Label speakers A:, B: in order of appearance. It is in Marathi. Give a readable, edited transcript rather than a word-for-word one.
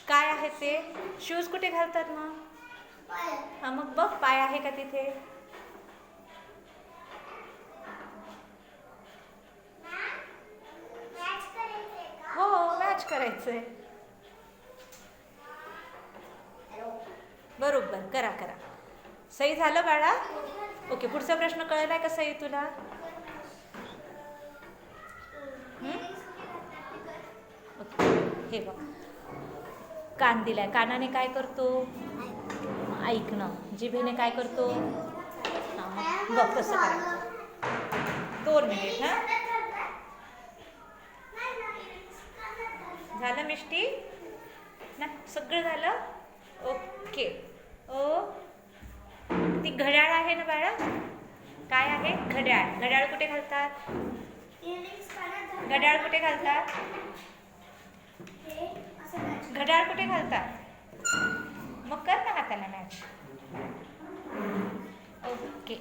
A: काय आहे ते? शूज कुठे घालतात मग? हा, मग बघ पाय आहे का तिथे? हो, मॅच करायचंय. बरोबर, करा करा. सही झालं बाळा? ओके, पुढचा प्रश्न कळलाय का सई तुला? ओके, हे बघ. कान दिलाय, कानाने काय करतो? ऐकणं. जिभेने काय करतो? बघ कसं करायचं. 2 मिनिट. हा, झालं मिष्टी ना? सगळं झालं? ओके. ओ, ती घड्याळ आहे ना बाळा? काय आहे? घड्याळ. घड्याळ कुठे घालतात? घड्याळ कुठे घालतात? घड्याळ कुठे घालतात? मग कर ना हाताला मॅच. ओके.